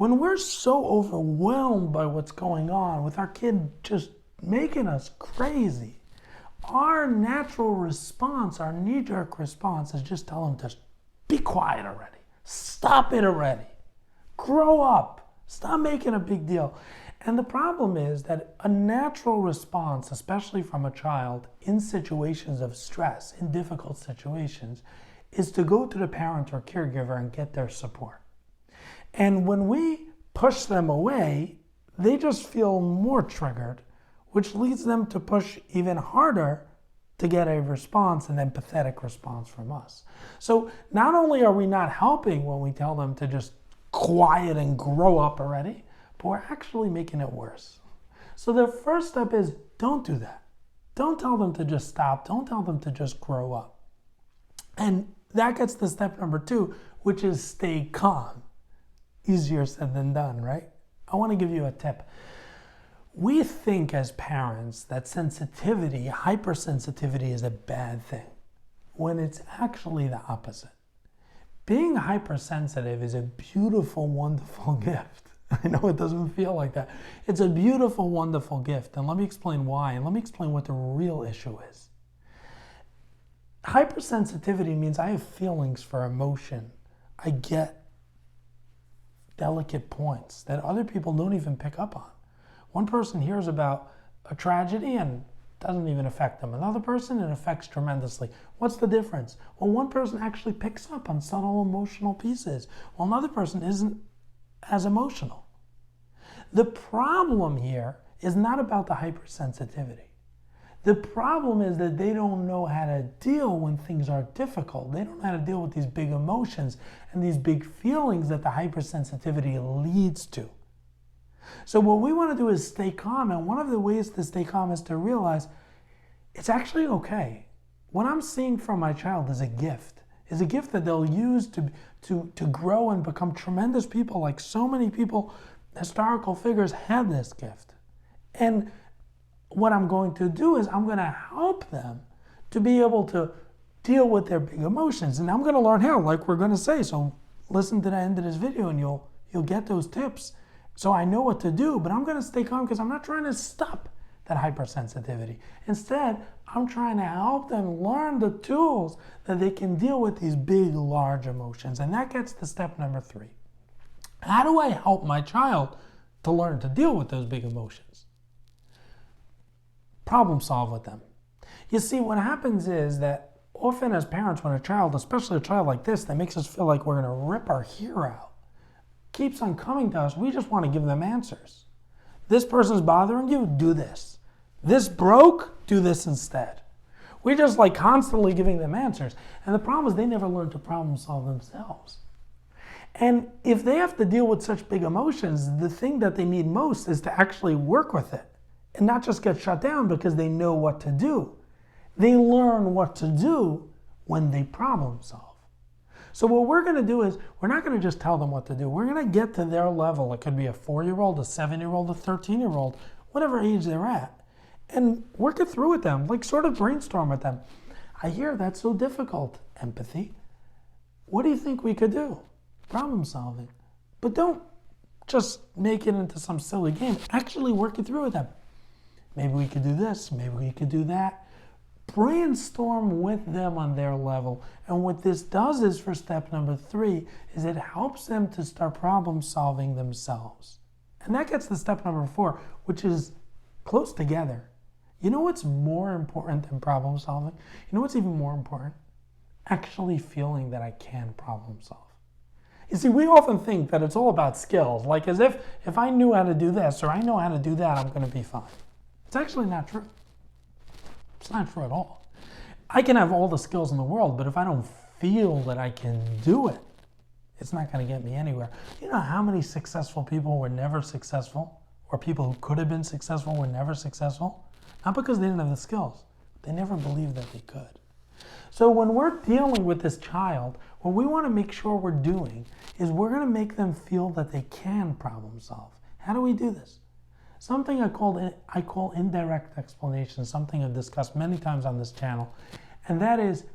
When we're so overwhelmed by what's going on, with our kid just making us crazy, our natural response, our knee-jerk response is just tell them to be quiet already. Stop it already. Grow up. Stop making a big deal. And the problem is that a natural response, especially from a child in situations of stress, in difficult situations, is to go to the parent or caregiver and get their support. And when we push them away, they just feel more triggered, which leads them to push even harder to get a response, an empathetic response from us. So not only are we not helping when we tell them to just quiet and grow up already, but we're actually making it worse. So the first step is don't do that. Don't tell them to just stop. Don't tell them to just grow up. And that gets to step number 2, which is stay calm. Easier said than done, right? I want to give you a tip. We think as parents that sensitivity, hypersensitivity is a bad thing, when it's actually the opposite. Being hypersensitive is a beautiful, wonderful gift. I know it doesn't feel like that. It's a beautiful, wonderful gift. And let me explain why, and let me explain what the real issue is. Hypersensitivity means I have feelings for emotion. I get delicate points that other people don't even pick up on. One person hears about a tragedy and it doesn't even affect them. Another person, it affects tremendously. What's the difference? Well, one person actually picks up on subtle emotional pieces, while another person isn't as emotional. The problem here is not about the hypersensitivity. The problem is that they don't know how to deal when things are difficult. They don't know how to deal with these big emotions and these big feelings that the hypersensitivity leads to. So what we want to do is stay calm, and one of the ways to stay calm is to realize it's actually okay. What I'm seeing from my child is a gift that they'll use to grow and become tremendous people, like so many people, historical figures had this gift. And what I'm going to do is I'm going to help them to be able to deal with their big emotions. And I'm going to learn how, like we're going to say. So listen to the end of this video and you'll get those tips. So I know what to do, but I'm going to stay calm because I'm not trying to stop that hypersensitivity. Instead, I'm trying to help them learn the tools that they can deal with these big, large emotions. And that gets to step number 3. How do I help my child to learn to deal with those big emotions? Problem solve with them. You see, what happens is that often as parents, when a child, especially a child like this, that makes us feel like we're going to rip our hair out, keeps on coming to us, we just want to give them answers. This person's bothering you, do this. This broke, do this instead. We're just like constantly giving them answers. And the problem is they never learn to problem solve themselves. And if they have to deal with such big emotions, the thing that they need most is to actually work with it and not just get shut down because they know what to do. They learn what to do when they problem solve. So what we're going to do is we're not going to just tell them what to do. We're going to get to their level. It could be a 4-year-old, a 7-year-old, a 13-year-old, whatever age they're at, and work it through with them, like sort of brainstorm with them. I hear that's so difficult, empathy. What do you think we could do? Problem solving. But don't just make it into some silly game. Actually work it through with them. Maybe we could do this, maybe we could do that. Brainstorm with them on their level. And what this does is, for step number 3, is it helps them to start problem solving themselves. And that gets to step number 4, which is close together. You know what's more important than problem solving? You know what's even more important? Actually feeling that I can problem solve. You see, we often think that it's all about skills, like as if I knew how to do this or I know how to do that, I'm going to be fine. It's actually not true. It's not true at all. I can have all the skills in the world, but if I don't feel that I can do it, it's not going to get me anywhere. You know how many successful people were never successful, or people who could have been successful were never successful? Not because they didn't have the skills. They never believed that they could. So when we're dealing with this child, what we want to make sure we're doing is we're going to make them feel that they can problem solve. How do we do this? Something I call indirect explanation, something I've discussed many times on this channel, and that is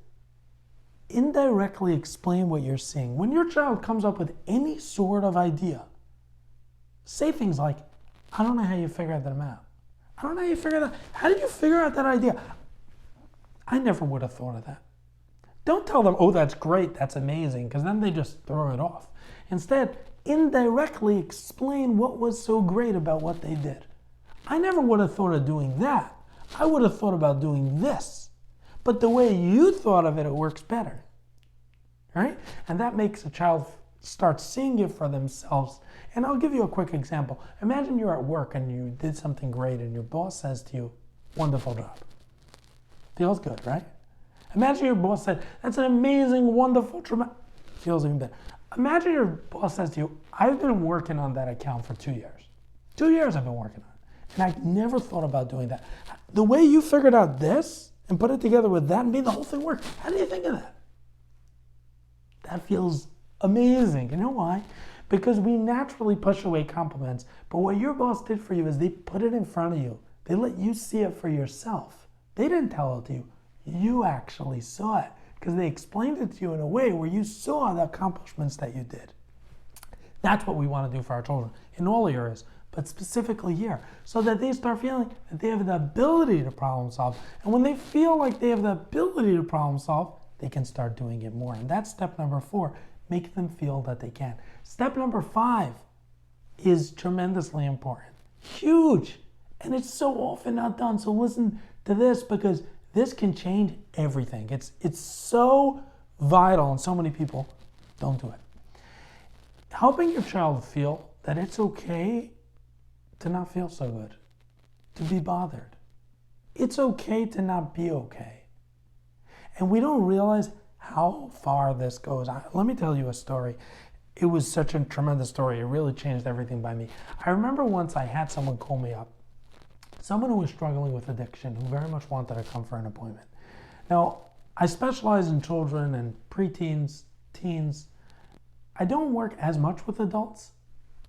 indirectly explain what you're seeing. When your child comes up with any sort of idea, say things like, I don't know how you figured them out. I don't know how you figured that. How did you figure out that idea? I never would have thought of that. Don't tell them, oh, that's great, that's amazing, because then they just throw it off. Instead, indirectly explain what was so great about what they did. I never would have thought of doing that. I would have thought about doing this. But the way you thought of it, it works better. Right? And that makes a child start seeing it for themselves. And I'll give you a quick example. Imagine you're at work and you did something great and your boss says to you, wonderful job. Feels good, right? Imagine your boss said, that's an amazing, wonderful, tremendous. Feels even better. Imagine your boss says to you, I've been working on that account for 2 years. 2 years I've been working on it. And I never thought about doing that. The way you figured out this and put it together with that and made the whole thing work, how do you think of that? That feels amazing. You know why? Because we naturally push away compliments. But what your boss did for you is they put it in front of you. They let you see it for yourself. They didn't tell it to you. You actually saw it because they explained it to you in a way where you saw the accomplishments that you did. That's what we want to do for our children in all areas, but specifically here, so that they start feeling that they have the ability to problem solve. And when they feel like they have the ability to problem solve, they can start doing it more. And that's step number 4, make them feel that they can. Step number 5 is tremendously important, huge, and it's so often not done. So listen to this because this can change everything. It's so vital and so many people don't do it. Helping your child feel that it's okay to not feel so good, to be bothered. It's okay to not be okay. And we don't realize how far this goes. Let me tell you a story. It was such a tremendous story. It really changed everything by me. I remember once I had someone call me up, someone who was struggling with addiction, who very much wanted to come for an appointment. Now, I specialize in children and preteens, teens. I don't work as much with adults,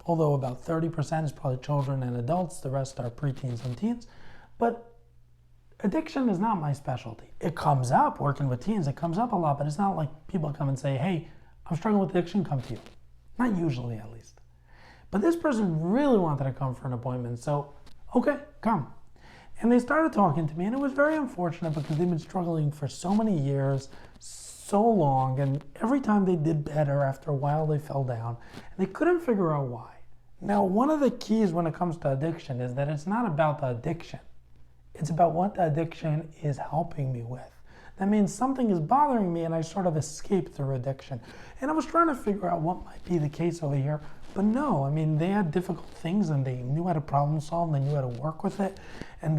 although about 30% is probably children and adults. The rest are preteens and teens. But addiction is not my specialty. It comes up, working with teens, it comes up a lot, but it's not like people come and say, hey, I'm struggling with addiction, come to you. Not usually, at least. But this person really wanted to come for an appointment, so okay, come. And they started talking to me, and it was very unfortunate because they've been struggling for so many years, so long, and every time they did better, after a while they fell down, and they couldn't figure out why. Now, one of the keys when it comes to addiction is that it's not about the addiction. It's about what the addiction is helping me with. That means something is bothering me and I sort of escape through addiction. And I was trying to figure out what might be the case over here, but no, I mean, they had difficult things and they knew how to problem solve, and they knew how to work with it, and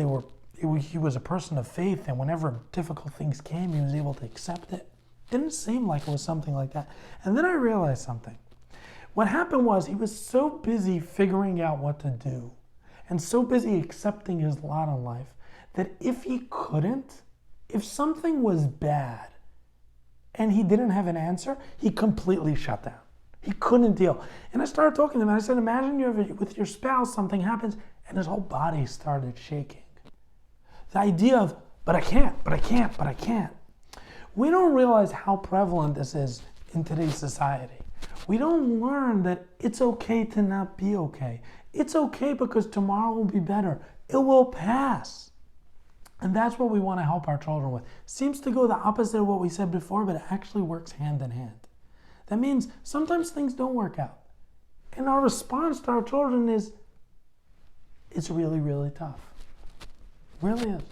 he was a person of faith, and whenever difficult things came, he was able to accept it. Didn't seem like it was something like that. And then I realized something. What happened was he was so busy figuring out what to do and so busy accepting his lot in life that if something was bad and he didn't have an answer, he completely shut down. He couldn't deal. And I started talking to him and I said, imagine you're with your spouse, something happens, and his whole body started shaking. The idea of, but I can't. We don't realize how prevalent this is in today's society. We don't learn that it's okay to not be okay. It's okay because tomorrow will be better. It will pass. And that's what we want to help our children with. Seems to go the opposite of what we said before, but it actually works hand in hand. That means sometimes things don't work out. And our response to our children is, it's really, really tough. It really is.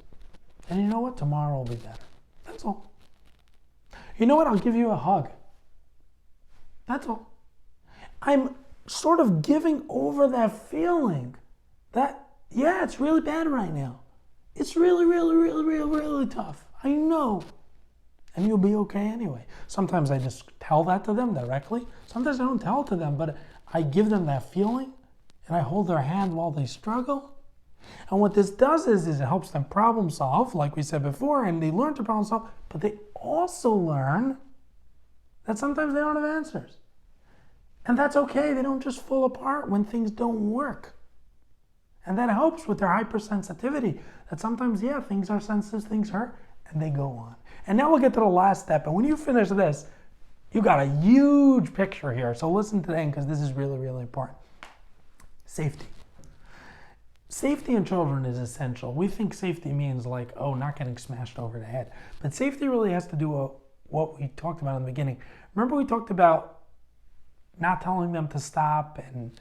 And you know what? Tomorrow will be better. That's all. You know what? I'll give you a hug. That's all. I'm sort of giving over that feeling that, yeah, it's really bad right now. It's really, really, really, really, really tough. I know. And you'll be okay anyway. Sometimes I just tell that to them directly. Sometimes I don't tell it to them, but I give them that feeling and I hold their hand while they struggle. And what this does is it helps them problem solve, like we said before, and they learn to problem solve, but they also learn that sometimes they don't have answers. And that's okay. They don't just fall apart when things don't work. And that helps with their hypersensitivity. That sometimes, yeah, things are sensitive, things hurt, and they go on. And now we'll get to the last step. And when you finish this, you got a huge picture here. So listen to the end because this is really, really important. Safety. Safety in children is essential. We think safety means like, oh, not getting smashed over the head. But safety really has to do with what we talked about in the beginning. Remember we talked about not telling them to stop and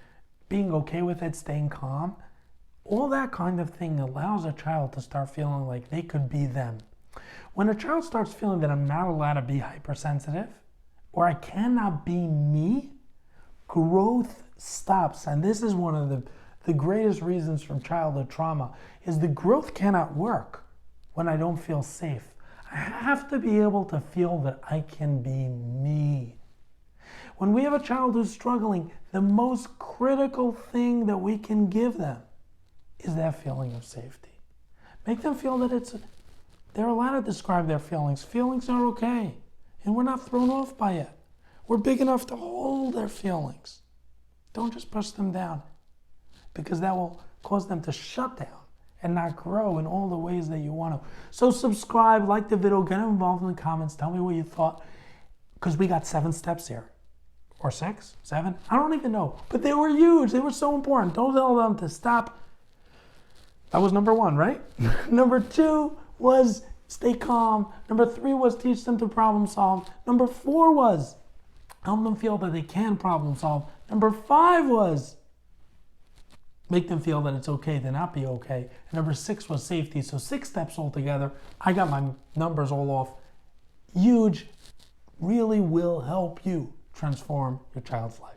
being okay with it, staying calm? All that kind of thing allows a child to start feeling like they could be them. When a child starts feeling that I'm not allowed to be hypersensitive or I cannot be me, growth stops. And this is one of the greatest reasons from childhood trauma is the growth cannot work when I don't feel safe. I have to be able to feel that I can be me. When we have a child who's struggling, the most critical thing that we can give them is that feeling of safety. Make them feel that they're allowed to describe their feelings. Feelings are okay, and we're not thrown off by it. We're big enough to hold their feelings. Don't just push them down, because that will cause them to shut down and not grow in all the ways that you want to. So subscribe, like the video, get involved in the comments, tell me what you thought, because we got 7 steps here. Or 6, 7, I don't even know. But they were huge, they were so important. Don't tell them to stop. That was number 1, right? Number 2 was stay calm. Number 3 was teach them to problem solve. Number 4 was help them feel that they can problem solve. Number 5 was make them feel that it's okay to not be okay. And number 6 was safety. So 6 steps altogether. I got my numbers all off. Huge, really will help you transform your child's life.